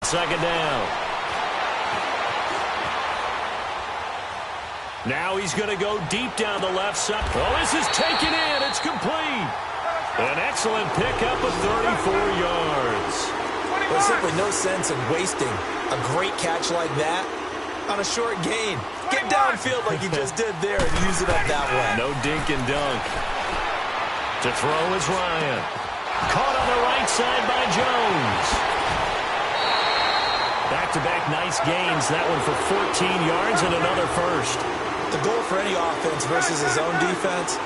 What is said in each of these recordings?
second down. Now he's going to go deep down the left side. Oh, this is taken in. It's complete. An excellent pickup of 34 yards. There's simply no sense in wasting a great catch like that on a short gain. Get downfield like you just did there and use it up that way. No dink and dunk. To throw is Ryan. Caught on the right side by Jones. Back-to-back nice gains. That one for 14 yards and another first. The goal for any offense versus his own defense,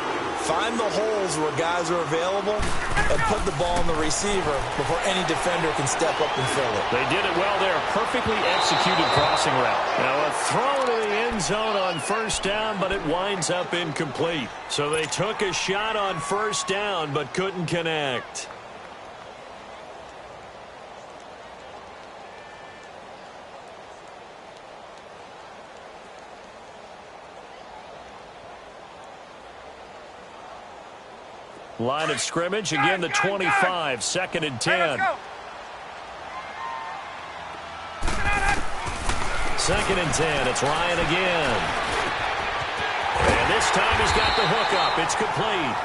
find the holes where guys are available and put the ball in the receiver before any defender can step up and fill it. They did it well there. Perfectly executed crossing route. Now a throw to the end zone on first down, but it winds up incomplete. So they took a shot on first down, but couldn't connect. Line of scrimmage, again the 25, second and 10. Second and 10, it's Ryan again. And this time he's got the hook up, it's complete.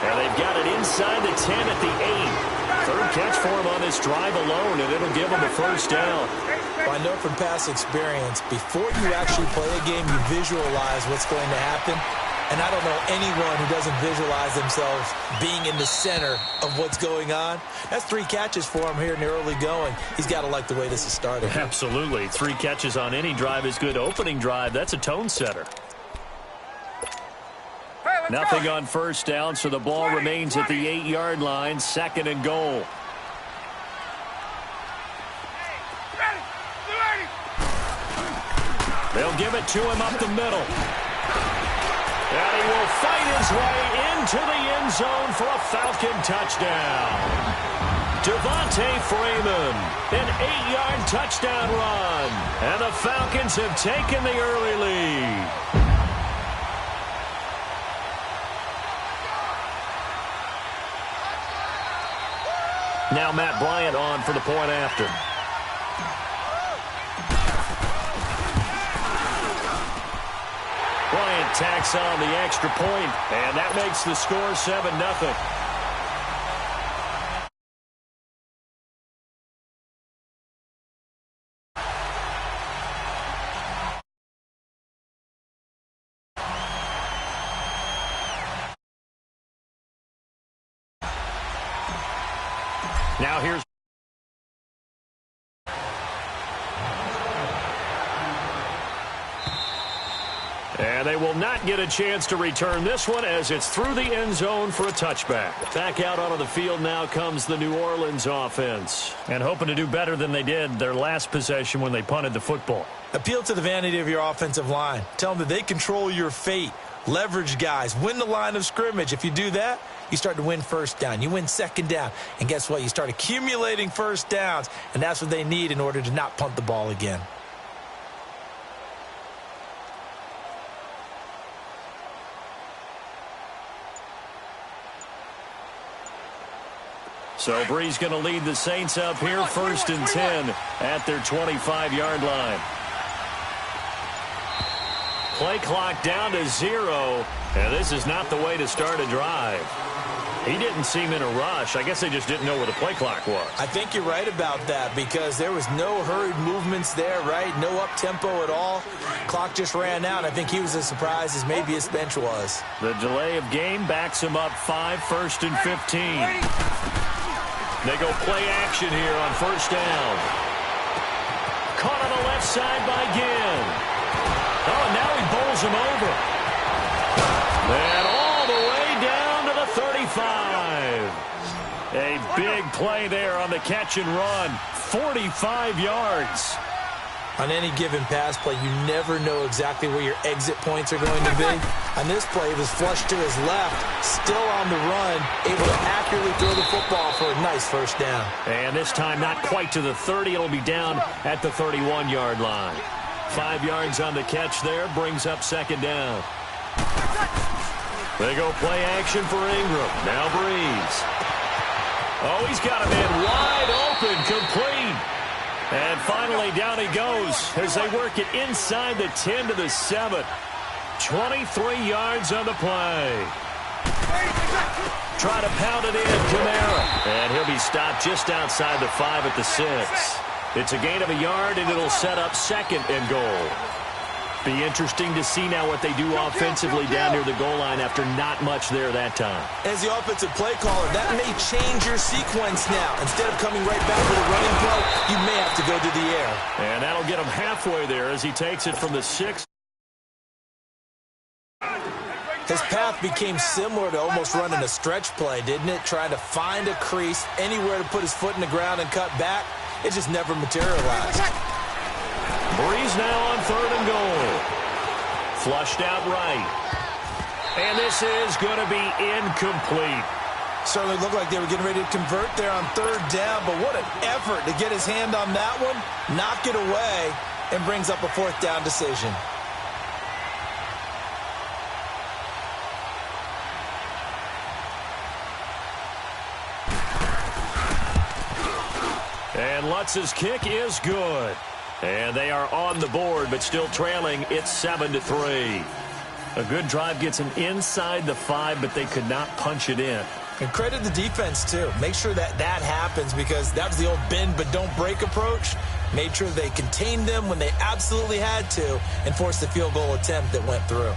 And they've got it inside the 10 at the 8. Third catch for him on this drive alone, and it'll give him a first down. Well, I know from past experience, before you actually play a game, you visualize what's going to happen. And I don't know anyone who doesn't visualize themselves being in the center of what's going on. That's 3 catches for him here in the early going. He's got to like the way this is started. Absolutely. 3 catches on any drive is good. Opening drive, that's a tone setter. Nothing on first down, so the ball remains at the 8-yard line, second and goal. They'll give it to him up the middle. And he will fight his way into the end zone for a Falcon touchdown. Devontae Freeman, an 8-yard touchdown run. And the Falcons have taken the early lead. Now Matt Bryant on for the point after. Bryant tacks on the extra point, and that makes the score 7-0. Now here's and they will not get a chance to return this one as it's through the end zone for a touchback. Back out onto the field now comes the New Orleans offense. And hoping to do better than they did their last possession when they punted the football. Appeal to the vanity of your offensive line. Tell them that they control your fate. Leverage guys. Win the line of scrimmage. If you do that, you start to win first down. You win second down. And guess what? You start accumulating first downs. And that's what they need in order to not punt the ball again. So Bree's going to lead the Saints up here, first and 10 at their 25-yard line. Play clock down to 0, and this is not the way to start a drive. He didn't seem in a rush. I guess they just didn't know where the play clock was. I think you're right about that because there was no hurried movements there, right? No up-tempo at all. Clock just ran out. I think he was as surprised as maybe his bench was. The delay of game backs him up 5, first and 15. They go play action here on first down. Caught on the left side by Ginn. Oh, and now he bowls him over. And all the way down to the 35. A big play there on the catch and run. 45 yards. On any given pass play, you never know exactly where your exit points are going to be. On this play, it was flushed to his left, still on the run, able to accurately throw the football for a nice first down. And this time not quite to the 30. It'll be down at the 31-yard line. 5 yards on the catch there, brings up second down. They go play action for Ingram. Now Breeze. Oh, he's got a man wide open, complete. And finally, down he goes as they work it inside the 10 to the 7. 23 yards on the play. Try to pound it in, Kamara. And he'll be stopped just outside the 5 at the 6. It's a gain of a yard, and it'll set up 2nd and goal. Be interesting to see now what they do offensively down near the goal line after not much there that time. As the offensive play caller, that may change your sequence now. Instead of coming right back with a running play, you may have to go to the air. And that'll get him halfway there as he takes it from the 6. His path became similar to almost running a stretch play, didn't it? Trying to find a crease, anywhere to put his foot in the ground and cut back. It just never materialized. Breeze now on 3rd and goal. Flushed out right. And this is going to be incomplete. Certainly looked like they were getting ready to convert there on 3rd down, but what an effort to get his hand on that one, knock it away, and brings up a 4th down decision. And Lutz's kick is good. And they are on the board, but still trailing. It's 7-3. A good drive gets them inside the 5, but they could not punch it in. And credit the defense, too. Make sure that happens, because that was the old bend but don't break approach. Made sure they contained them when they absolutely had to and forced the field goal attempt that went through.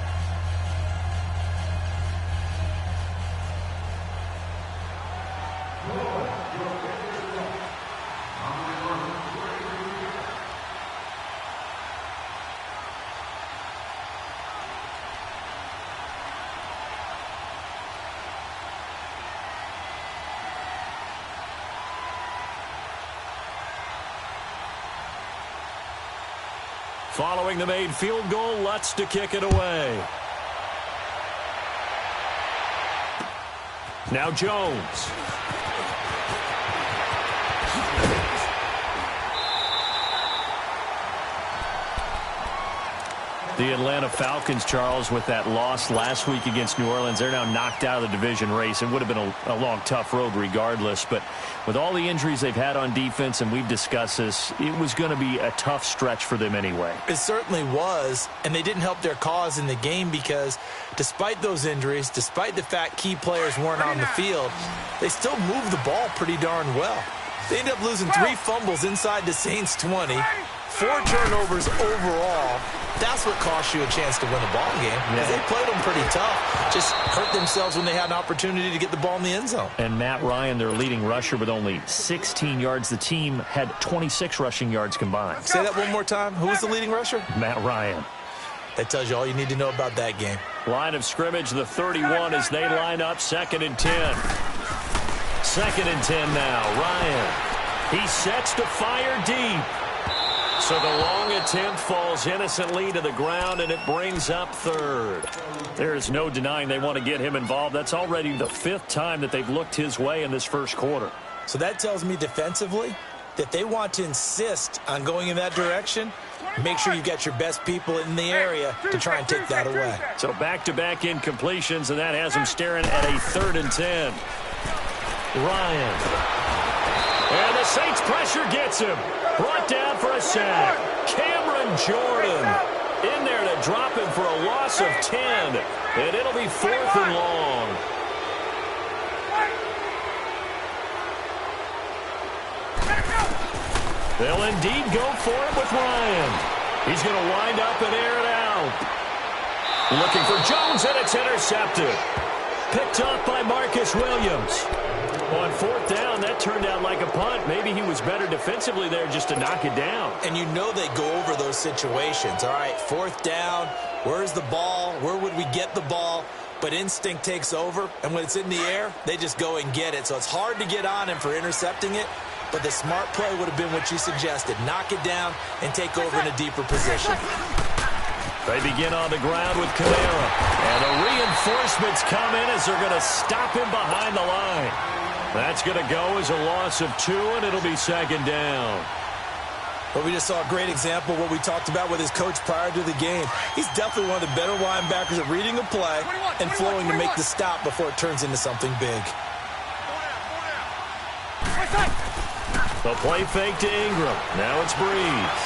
Following the made field goal, Lutz to kick it away. Now Jones. The Atlanta Falcons, Charles, with that loss last week against New Orleans, they're now knocked out of the division race. It would have been a long, tough road regardless. But with all the injuries they've had on defense, and we've discussed this, it was going to be a tough stretch for them anyway. It certainly was, and they didn't help their cause in the game because despite those injuries, despite the fact key players weren't on the field, they still moved the ball pretty darn well. They ended up losing 3 fumbles inside the Saints' 20, 4 turnovers overall. That's what cost you a chance to win a ball game, because they played them pretty tough. Just hurt themselves when they had an opportunity to get the ball in the end zone. And Matt Ryan, their leading rusher, with only 16 yards. The team had 26 rushing yards combined. Say that one more time. Who was the leading rusher? Matt Ryan. That tells you all you need to know about that game. Line of scrimmage, the 31 as they line up, 2nd and 10. 2nd and 10 now. Ryan. He sets to fire deep. So the long attempt falls innocently to the ground, and it brings up 3rd. There's no denying they want to get him involved. That's already the 5th time that they've looked his way in this first quarter. So that tells me defensively that they want to insist on going in that direction. Make sure you've got your best people in the area to try and take that away. So back-to-back incompletions, and that has him staring at a 3rd and 10. Ryan. And the Saints pressure gets him. Brought down for a sack. Cameron Jordan in there to drop him for a loss of 10. And it'll be 4th and long. They'll indeed go for it with Ryan. He's going to wind up and air it out. Looking for Jones, and it's intercepted. Picked off by Marcus Williams. On 4th down, that turned out like a punt. Maybe he was better defensively there just to knock it down. And you know they go over those situations. All right, 4th down, where's the ball? Where would we get the ball? But instinct takes over, and when it's in the air, they just go and get it. So it's hard to get on him for intercepting it, but the smart play would have been what you suggested. Knock it down and take over in a deeper position. They begin on the ground with Kamara. And the reinforcements come in as they're going to stop him behind the line. That's going to go as a loss of 2, and it'll be 2nd down. Well, we just saw a great example of what we talked about with his coach prior to the game. He's definitely one of the better linebackers at reading a play and flowing to make the stop before it turns into something big. The play fake to Ingram. Now it's Breeze.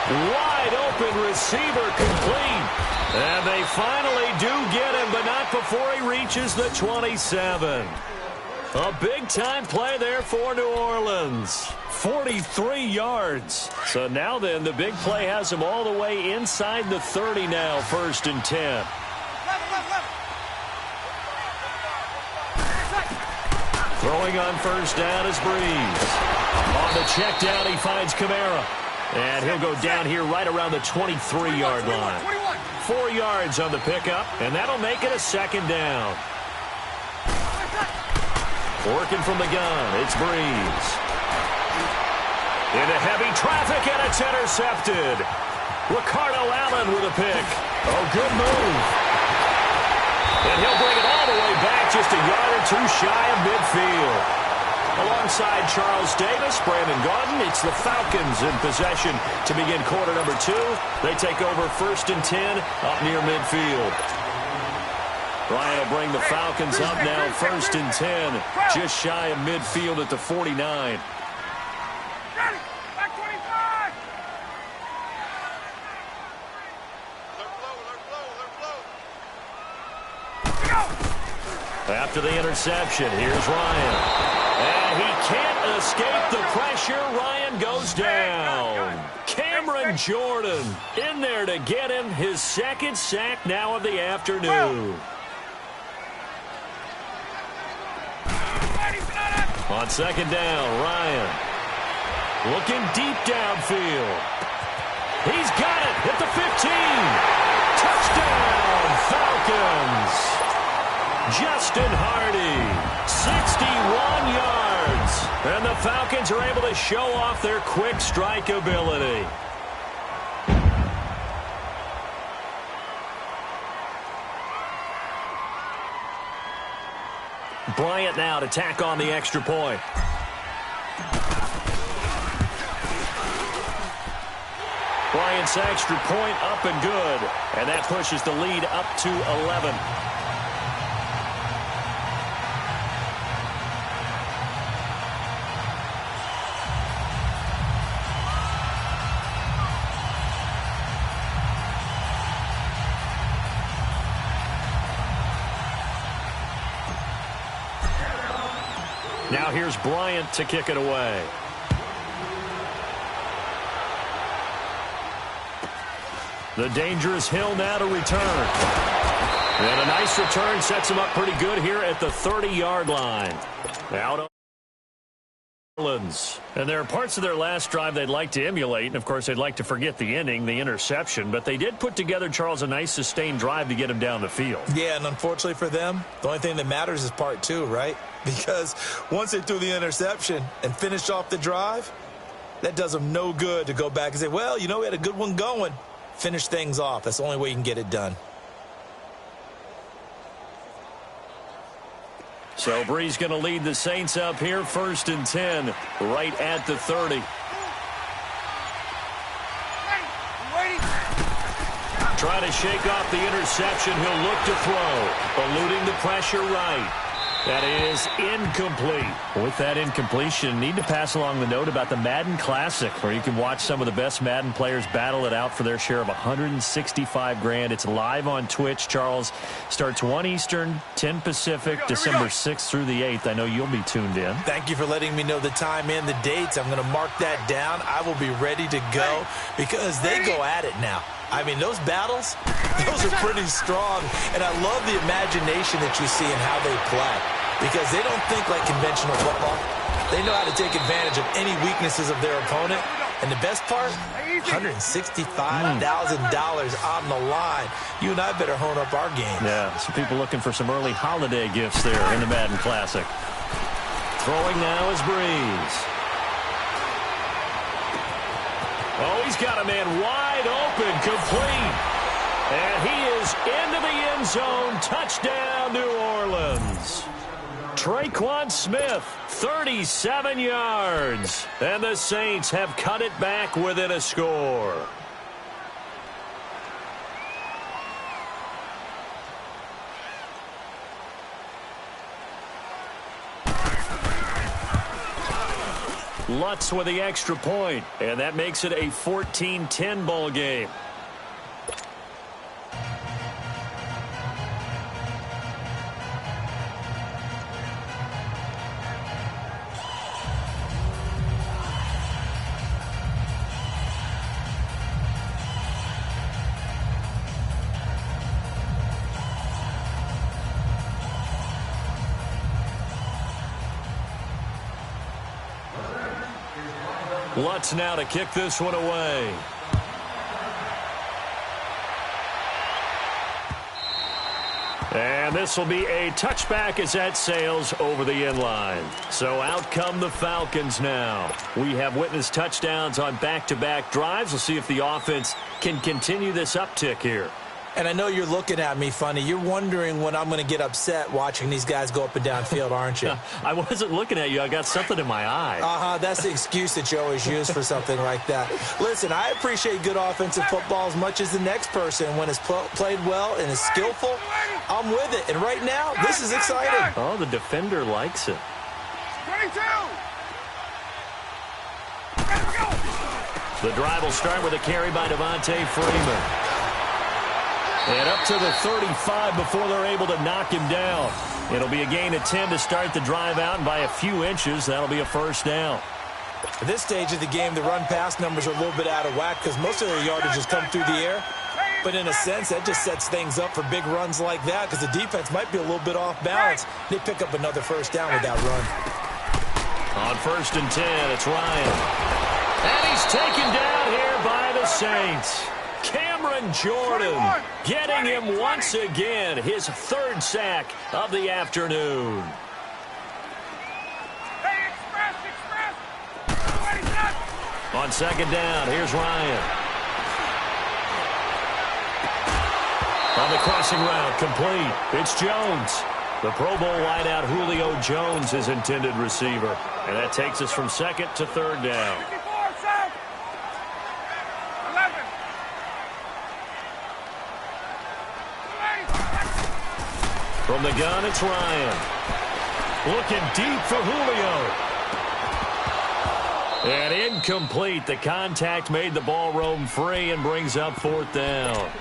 Wide open receiver complete. And they finally do get him, but not before he reaches the 27. A big-time play there for New Orleans. 43 yards. So now then, the big play has him all the way inside the 30 now, 1st and 10. Throwing on 1st down is Breeze. On the check down, he finds Kamara. And he'll go down here right around the 23-yard line. 4 yards on the pickup, and that'll make it a 2nd down. Working from the gun, it's Breeze. Into heavy traffic, and it's intercepted. Ricardo Allen with a pick. Oh, good move. And he'll bring it all the way back, just a yard or two shy of midfield. Alongside Charles Davis, Brandon Gaudin, it's the Falcons in possession to begin quarter number 2. They take over 1st and 10 up near midfield. Ryan will bring the Falcons up now, 1st and 10, just shy of midfield at the 49. After the interception, here's Ryan. And he can't escape the pressure. Ryan goes down. Cameron Jordan in there to get him his 2nd sack now of the afternoon. On 2nd down, Ryan looking deep downfield. He's got it at the 15. Touchdown, Falcons. Justin Hardy, 61 yards. And the Falcons are able to show off their quick strike ability. Bryant now to tack on the extra point. Bryant's extra point up and good. And that pushes the lead up to 11. Now here's Bryant to kick it away. The dangerous Hill now to return. And a nice return sets him up pretty good here at the 30-yard line. Out of Orleans. And there are parts of their last drive they'd like to emulate. And, of course, they'd like to forget the inning, the interception. But they did put together, Charles, a nice sustained drive to get him down the field. Yeah, and unfortunately for them, the only thing that matters is part 2, right? Because once they threw the interception and finished off the drive, that does them no good to go back and say, well, you know, we had a good one going. Finish things off. That's the only way you can get it done. So Breeze going to lead the Saints up here, 1st and 10, right at the 30. Trying to shake off the interception. He'll look to throw, eluding the pressure right. That is incomplete. With that incompletion, need to pass along the note about the Madden Classic, where you can watch some of the best Madden players battle it out for their share of $165,000. It's live on Twitch, Charles. Starts 1 Eastern, 10 Pacific, December 6th through the 8th. I know you'll be tuned in. Thank you for letting me know the time and the dates. I'm going to mark that down. I will be ready to go because they go at it now. I mean, those battles, those are pretty strong. And I love the imagination that you see in how they play because they don't think like conventional football. They know how to take advantage of any weaknesses of their opponent. And the best part, $165,000 on the line. You and I better hone up our game. Yeah, some people looking for some early holiday gifts there in the Madden Classic. Throwing now is Breeze. Oh, he's got a man wide open, complete. And he is into the end zone. Touchdown, New Orleans. Traquan Smith, 37 yards. And the Saints have cut it back within a score. Lutz with the extra point, and that makes it a 14-10 ball game. Lutz now to kick this one away. And this will be a touchback as that sails over the end line. So out come the Falcons now. We have witnessed touchdowns on back-to-back drives. We'll see if the offense can continue this uptick here. And I know you're looking at me funny. You're wondering when I'm going to get upset watching these guys go up and down field, aren't you? I wasn't looking at you. I got something in my eye. That's the excuse that you always use for something like that. Listen, I appreciate good offensive football as much as the next person. When it's played well and is skillful, I'm with it. And right now, this is exciting. Oh, the defender likes it. 22. The drive will start with a carry by Devontae Freeman. And up to the 35 before they're able to knock him down. It'll be a gain of 10 to start the drive out, and by a few inches, that'll be a first down. At this stage of the game, the run-pass numbers are a little bit out of whack because most of their yardage has come through the air. But in a sense, that just sets things up for big runs like that because the defense might be a little bit off balance. They pick up another first down with that run. On 1st and 10, it's Ryan. And he's taken down here by the Saints. Cameron Jordan getting him once again, his 3rd sack of the afternoon. On 2nd down, here's Ryan. On the crossing route, complete. It's Jones. The Pro Bowl wideout Julio Jones is intended receiver. And that takes us from 2nd to 3rd down. From the gun, it's Ryan. Looking deep for Julio. And incomplete. The contact made the ball roam free and brings up 4th down.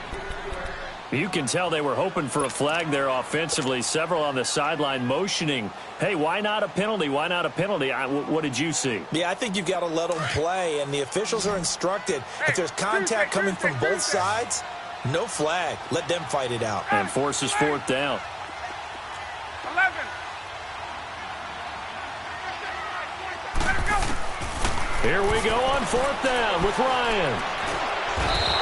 You can tell they were hoping for a flag there offensively. Several on the sideline motioning. Hey, why not a penalty? Why not a penalty? What did you see? Yeah, I think you've got to let them play, and the officials are instructed. If there's contact coming from both sides, no flag. Let them fight it out. And forces 4th down. 11. Here we go on 4th down with Ryan.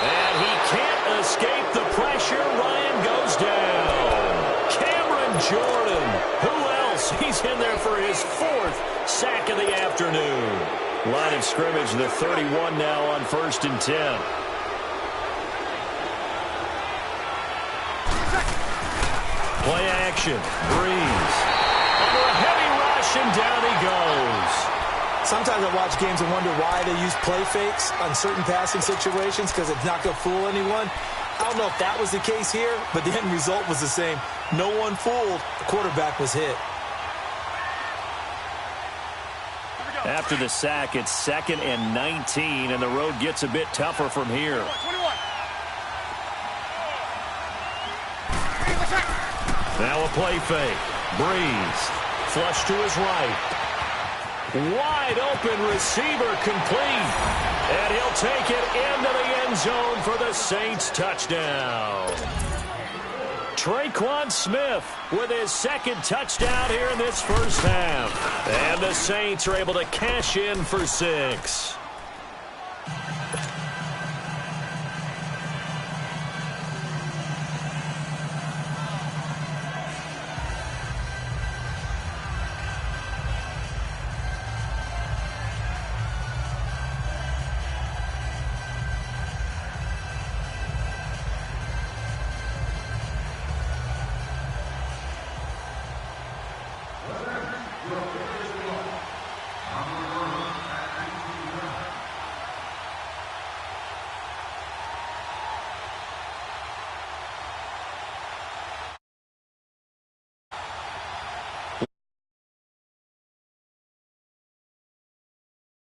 And he can't escape the pressure. Ryan goes down. Cameron Jordan. Who else? He's in there for his 4th sack of the afternoon. Line of scrimmage, the 31 now on 1st and 10. Play action. Breeze. Under a heavy rush, and down he goes. Sometimes I watch games and wonder why they use play fakes on certain passing situations because it's not going to fool anyone. I don't know if that was the case here, but the end result was the same. No one fooled. The quarterback was hit. After the sack, it's 2nd and 19, and the road gets a bit tougher from here. 21. Now a play fake. Breeze. Flush to his right. Wide open receiver complete. And he'll take it into the end zone for the Saints touchdown. Traquan Smith with his 2nd touchdown here in this first half. And the Saints are able to cash in for 6.